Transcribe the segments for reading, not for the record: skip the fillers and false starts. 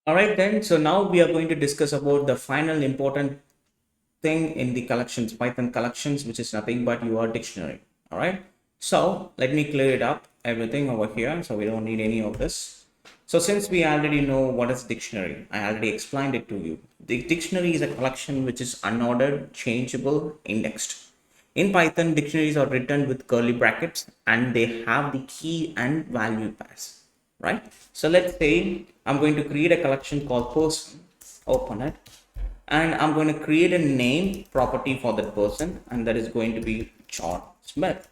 All right then. So now we are going to discuss about the final important thing in the collections, Python collections, which is nothing but your dictionary. All right. So let me clear it up, everything over here. So we don't need any of this. So since we already know what is dictionary, I already explained it to you. The dictionary is a collection which is unordered, changeable, indexed. In Python, dictionaries are written with curly brackets and they have the key and value pairs, right? So let's say I'm going to create a collection called person, open it, and I'm going to create a name property for that person, and that is going to be John Smith.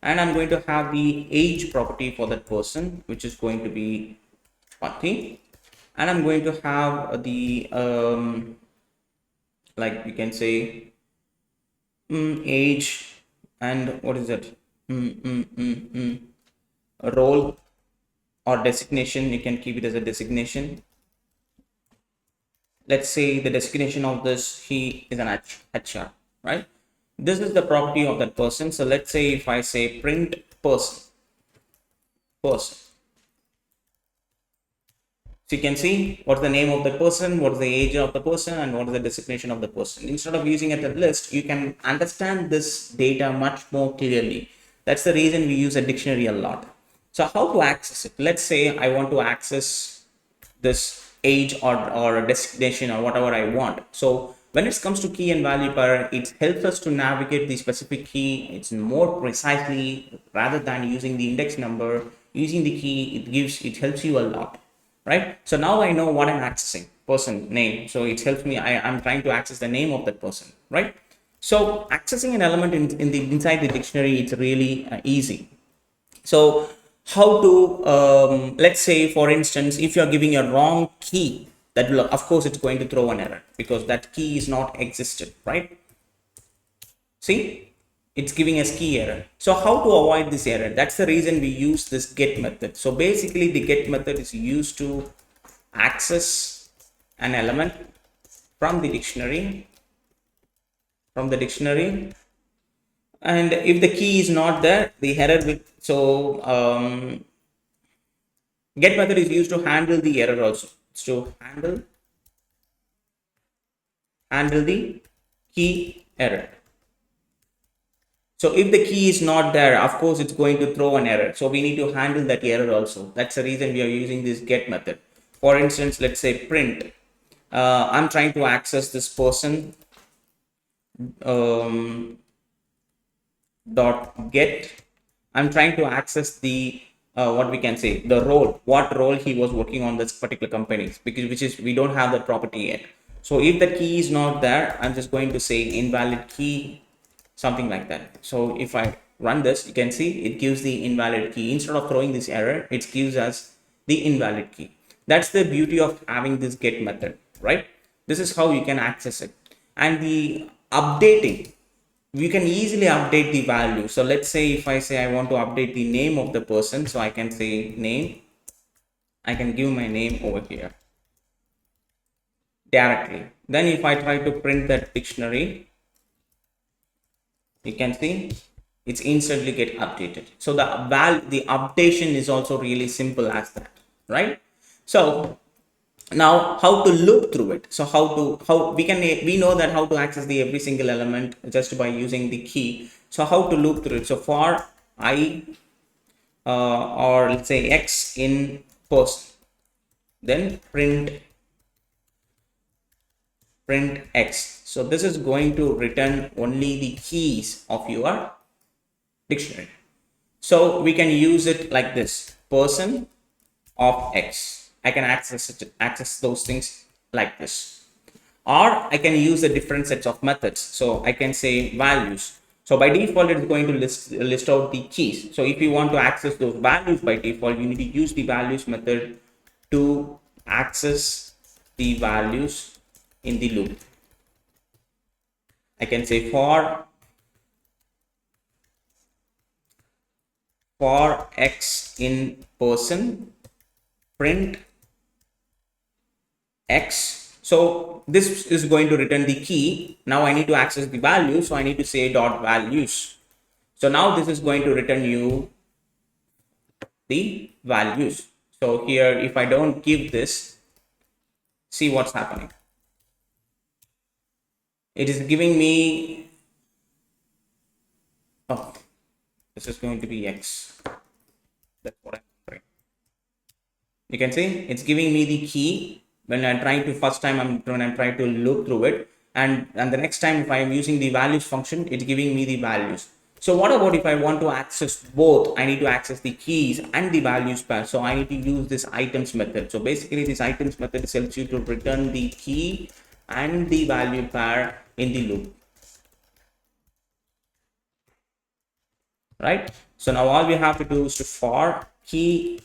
And I'm going to have the age property for that person, which is going to be 20. And I'm going to have the like you can say age and what is it a role or designation. You can keep it as a designation. Let's say the designation of this, he is an HR, right? This is the property of that person. So let's say if I say print person, so you can see what's the name of the person, what's the age of the person, and what is the designation of the person. Instead of using it as a list, you can understand this data much more clearly. That's the reason we use a dictionary a lot. So how to access it? Let's say I want to access this age or a designation or whatever I want. So when it comes to key and value pair, it helps us to navigate the specific key. It's more precisely rather than using the index number. Using the key, it helps you a lot, right? So now I know what I'm accessing, person name. So it helps me. I'm trying to access the name of that person, right? So accessing an element in the inside the dictionary, it's really easy. So how to let's say for instance, if you're giving a wrong key, that will of course it's going to throw an error because that key is not existed, right? See, it's giving us key error. So how to avoid this error? That's the reason we use this get method. So basically the get method is used to access an element from the dictionary, and if the key is not there, the error will. So get method is used to handle the error also. So handle the key error. So if the key is not there, of course it's going to throw an error. So we need to handle that error also. That's the reason we are using this get method. For instance, let's say print. I'm trying to access this person dot get. I'm trying to access the what we can say the role, what role he was working on this particular company, because which is we don't have that property yet. So if the key is not there, I'm just going to say invalid key, something like that. So if I run this, you can see it gives the invalid key. Instead of throwing this error, it gives us the invalid key. That's the beauty of having this get method, right? This is how you can access it. And the updating, we can easily update the value. So let's say if I say I want to update the name of the person, so I can say name. I can give my name over here directly. Then if I try to print that dictionary, you can see it's instantly get updated. So the updation is also really simple as that, right? So now how to loop through it. So how we know that how to access the every single element just by using the key. So how to loop through it? So for I or let's say x in person, then print x. So this is going to return only the keys of your dictionary. So we can use it like this: person of x. I can access those things like this, or I can use the different sets of methods. So I can say values. So by default, it's going to list out the keys. So if you want to access those values by default, you need to use the values method to access the values in the loop. I can say for x in person, print x. So this is going to return the key. Now I need to access the value, so I need to say dot values. So now this is going to return you the values. So here if I don't give this, see what's happening. It is giving me, oh, this is going to be X. That's what I'm trying. You can see it's giving me the key when I'm trying to when I'm trying to look through it, and the next time if I am using the values function, it's giving me the values. So what about if I want to access both? I need to access the keys and the values pair. So I need to use this items method. So basically this items method helps you to return the key and the value pair in the loop, right? So now all we have to do is to for key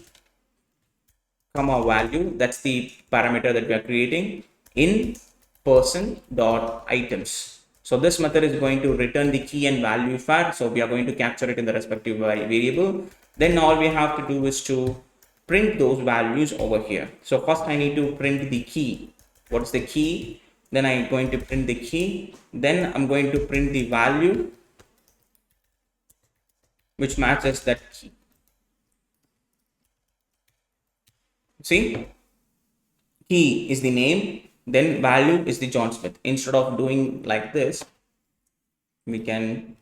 comma value, that's the parameter that we are creating, in person dot items. So this method is going to return the key and value pair. So we are going to capture it in the respective variable. Then all we have to do is to print those values over here. So first I need to print the key. What's the key? Then I'm going to print the key. Then I'm going to print the value which matches that key. See, key is the name, then value is the John Smith. Instead of doing like this, we can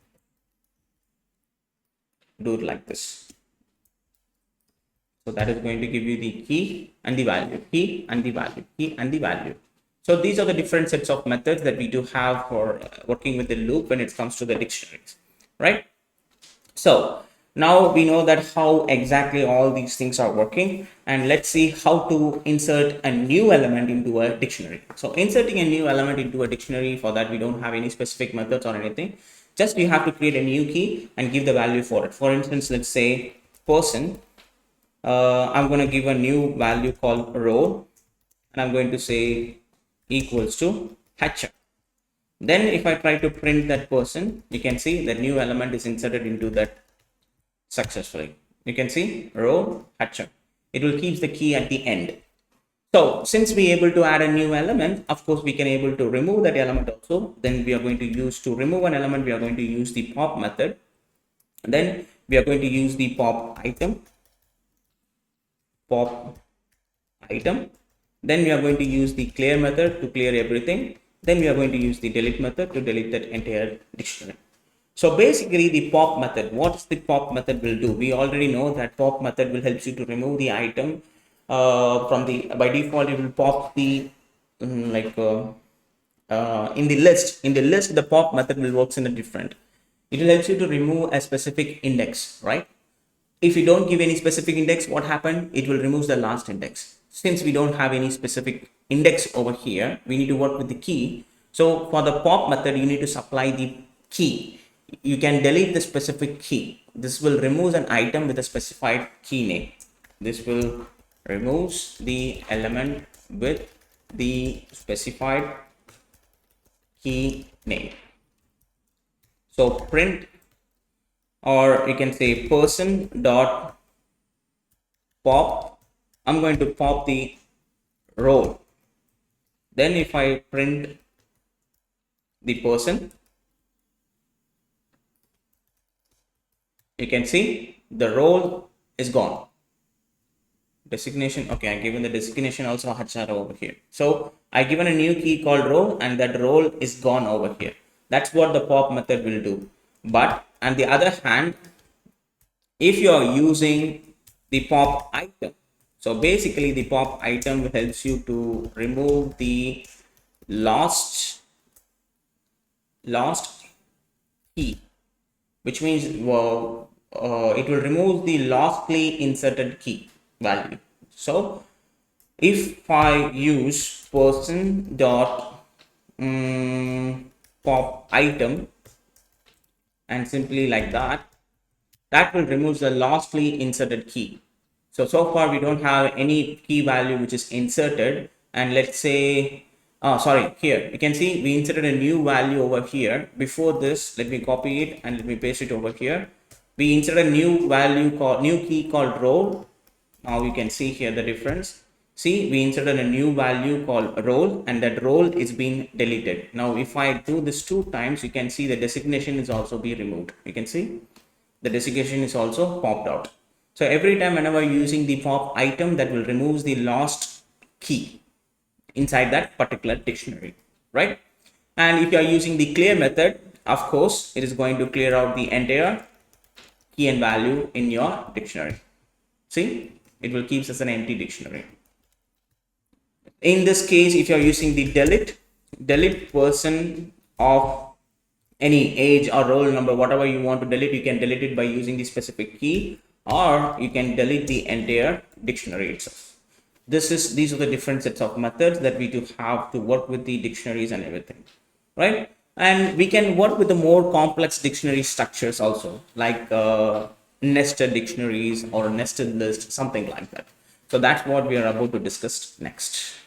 do it like this. So that is going to give you the key and the value, key and the value, key and the value. So these are the different sets of methods that we do have for working with the loop when it comes to the dictionaries, right? So now we know that how exactly all these things are working, and let's see how to insert a new element into a dictionary. So inserting a new element into a dictionary, for that we don't have any specific methods or anything. Just you have to create a new key and give the value for it. For instance, let's say person. I'm going to give a new value called row, and I'm going to say equals to hatcher. Then if I try to print that person, you can see the new element is inserted into that successfully. You can see row hatcher. It will keep the key at the end. So since we are able to add a new element, of course we can able to remove that element also. Then we are going to use, to remove an element, we are going to use the pop method. Then we are going to use the pop item. Then we are going to use the clear method to clear everything. Then we are going to use the delete method to delete that entire dictionary. So basically the pop method, what the pop method will do? We already know that pop method will help you to remove the item from the, by default it will pop the in the list. In the list, the pop method will works in a different. It will help you to remove a specific index, right? If you don't give any specific index, what happened? It will remove the last index. Since we don't have any specific index over here, we need to work with the key. So for the pop method, you need to supply the key. You can delete the specific key. This will remove an item with a specified key name. This will remove the element with the specified key name. So print, or you can say person dot pop. I'm going to pop the row. Then if I print the person, you can see the role is gone. Designation, okay, I given the designation also HR over here. So I given a new key called row, and that role is gone over here. That's what the pop method will do. But on the other hand, if you are using the pop item, so basically the pop item helps you to remove the lost key, which means it will remove the lastly inserted key value. So if I use person dot pop item and simply like that, that will remove the lastly inserted key. So far we don't have any key value which is inserted, and let's say, sorry, here you can see we inserted a new value over here. Before this, let me copy it and let me paste it over here. We inserted a new value called, new key called role. Now you can see here the difference. See, we inserted a new value called role, and that role is being deleted. Now if I do this 2 times, you can see the designation is also be removed. You can see the designation is also popped out. So every time whenever using the pop item, that will remove the last key. inside that particular dictionary, right? And if you are using the clear method, of course, it is going to clear out the entire key and value in your dictionary. See, it will keep as an empty dictionary. In this case, if you are using the delete person of any age or roll number, whatever you want to delete, you can delete it by using the specific key, or you can delete the entire dictionary itself. These are the different sets of methods that we do have to work with the dictionaries and everything, right? And we can work with the more complex dictionary structures also, like nested dictionaries or nested list, something like that. So that's what we are about to discuss next.